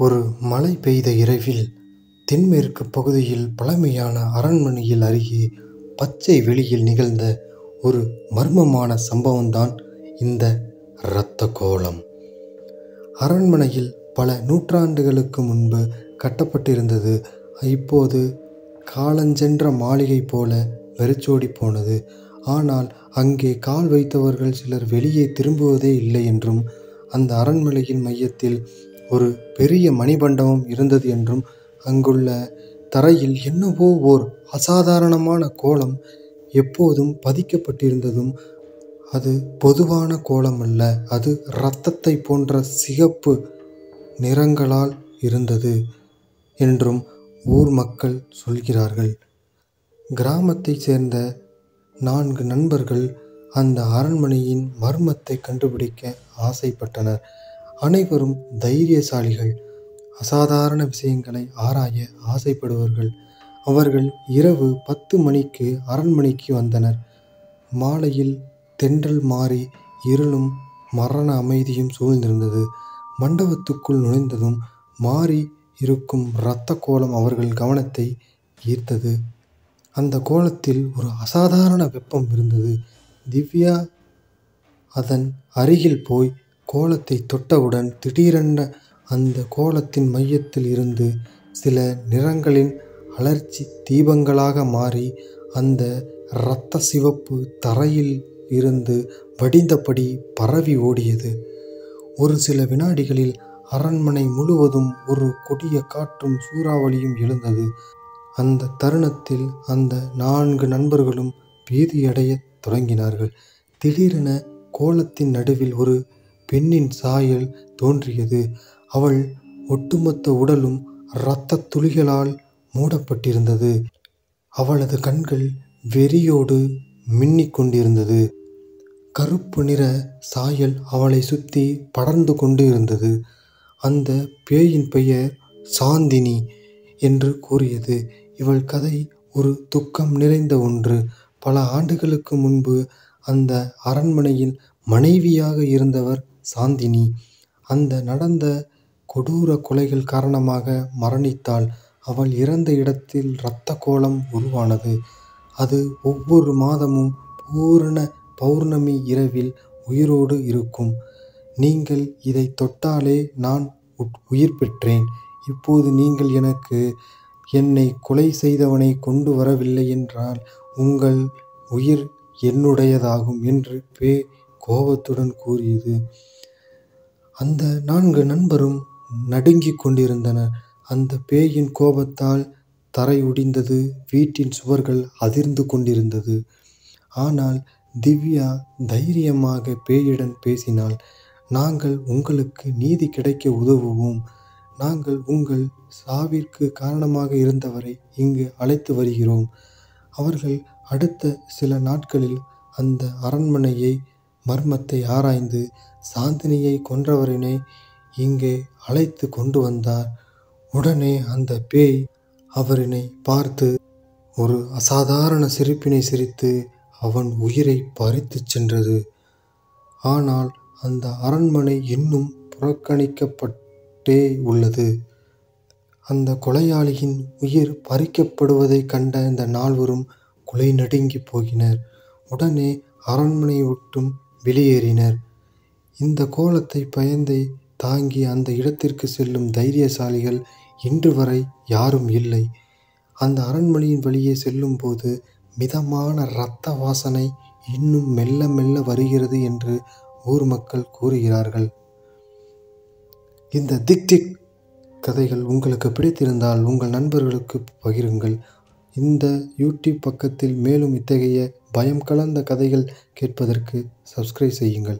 ஒரு மழை பெய்த இரவில் தென்மேற்கு பகுதியில் பழமையான அரண்மனையில் அருகே பச்சை வெளியில் நிகழ்ந்த ஒரு மர்மமான சம்பவம்தான் இந்த இரத்த கோலம். அரண்மனையில் பல நூற்றாண்டுகளுக்கு முன்பு கட்டப்பட்டிருந்தது. இப்போது காலஞ்சென்ற மாளிகை போல வெறிச்சோடி போனது. ஆனால் அங்கே கால் வைத்தவர்கள் சிலர் வெளியே திரும்புவதே இல்லை என்றும், அந்த அரண்மனையின் மையத்தில் ஒரு பெரிய மணிமண்டபம் இருந்தது என்றும், அங்குள்ள தரையில் என்னவோ ஓர் அசாதாரணமான கோலம் எப்போதும் பதிக்கப்பட்டிருந்ததும், அது பொதுவான கோலம் அல்ல, அது இரத்தத்தை போன்ற சிகப்பு நிறங்களால் இருந்தது என்றும் ஊர் மக்கள் சொல்கிறார்கள். கிராமத்தைச் சேர்ந்த 4 நண்பர்கள் அந்த அரண்மனையின் மர்மத்தை கண்டுபிடிக்க ஆசைப்பட்டனர். அனைவரும் தைரியசாலிகள், அசாதாரண விஷயங்களை ஆராய ஆசைப்படுபவர்கள். அவர்கள் இரவு 10 மணிக்கு அரண்மனைக்கு வந்தனர். மாலையில் தென்றல் மாறி இருளும் மரண அமைதியும் சூழ்ந்திருந்தது. மண்டபத்துக்குள் நுழைந்ததும் மாறி இருக்கும் இரத்த கோலம் அவர்கள் கவனத்தை ஈர்த்தது. அந்த கோலத்தில் ஒரு அசாதாரண வெப்பம் இருந்தது. திவ்யா அதன் அருகில் போய் கோலத்தை தொட்டவுடன் திடீரென அந்த கோலத்தின் மையத்தில் இருந்து சில நிறங்களின் அலர்ச்சி தீபங்களாக மாறி அந்த இரத்த சிவப்பு தரையில் இருந்து வடிந்தபடி பரவி ஓடியது. ஒரு சில வினாடிகளில் அரண்மனை முழுவதும் ஒரு கொடிய காற்றும் சூறாவளியும் எழுந்தது. அந்த தருணத்தில் அந்த 4 நண்பர்களும் பீதியடையத் தொடங்கினார்கள். திடீரென கோலத்தின் நடுவில் ஒரு பெண்ணின் சாயல் தோன்றியது. அவள் ஒட்டுமொத்த உடலும் இரத்த துளிகளால் மூடப்பட்டிருந்தது. அவளது கண்கள் வெறியோடு மின்னிக் கொண்டிருந்தது. கருப்பு நிற சாயல் அவளை சுற்றி படர்ந்து கொண்டு இருந்தது. அந்த பேயின் பெயர் சாந்தினி என்று கூறியது. இவள் கதை ஒரு துக்கம் நிறைந்த ஒன்று. பல ஆண்டுகளுக்கு முன்பு அந்த அரண்மனையின் மனைவியாக இருந்தவர் சாந்தினி. அந்த நடந்த கொடூர கொலைகள் காரணமாக மரணித்தாள். அவள் இறந்த இடத்தில் இரத்த கோலம் உருவானது. அது ஒவ்வொரு மாதமும் பூரண பௌர்ணமி இரவில் உயிரோடு இருக்கும். நீங்கள் இதை தொட்டாலே நான் உயிர் பெற்றேன். இப்போது நீங்கள் என்னை கொலை செய்தவனை கொண்டு வரவில்லை என்றால் உங்கள் உயிர் என்னுடையதாகும் என்று பேய் கோபத்துடன் கூறியது. அந்த 4 நண்பரும் நடுங்கிக் கொண்டிருந்தனர். அந்த பேயின் கோபத்தால் தரை ஒடிந்தது. வீட்டின் சுவர்கள் அதிர்ந்து கொண்டிருந்தது. ஆனால் திவ்யா தைரியமாக பேயுடன் பேசினாள். நாங்கள் உங்களுக்கு நீதி கிடைக்க உதவுவோம். நாங்கள் உங்கள் சாவிற்கு காரணமாக இருந்தவரை இங்கு அழைத்து வருகிறோம். அவர்கள் அடுத்த சில நாட்களில் அந்த அரண்மனையை மர்மத்தை ஆராய்ந்து சாந்தினியை கொன்றவரினை இங்கே அழைத்து கொண்டு வந்தார். உடனே அந்த பேய் அவரினை பார்த்து ஒரு அசாதாரண சிரிப்பினை சிரித்து அவன் உயிரை பறித்து சென்றது. ஆனால் அந்த அரண்மனை இன்னும் புறக்கணிக்கப்பட்டே உள்ளது. அந்த கொலையாளியின் உயிர் பறிக்கப்படுவதை கண்ட இந்த 4வரும் குலை நடுங்கி போகினர். உடனே அரண்மனையை விட்டும் வெளியேறினர். இந்த கோலத்தை பயந்தை தாங்கி அந்த இடத்திற்கு செல்லும் தைரியசாலிகள் இன்று வரை யாரும் இல்லை. அந்த அரண்மனையின் வழியே செல்லும் போது மிதமான இரத்த வாசனை இன்னும் மெல்ல மெல்ல வருகிறது என்று ஊர் மக்கள் கூறுகிறார்கள். இந்த திக் கதைகள் உங்களுக்கு பிடித்திருந்தால் உங்கள் நண்பர்களுக்கு பகிருங்கள். இந்த யூடியூப் பக்கத்தில் மேலும் இத்தகைய பயம் கலந்த கதைகள் கேட்பதற்கு சப்ஸ்கிரைப் செய்யுங்கள்.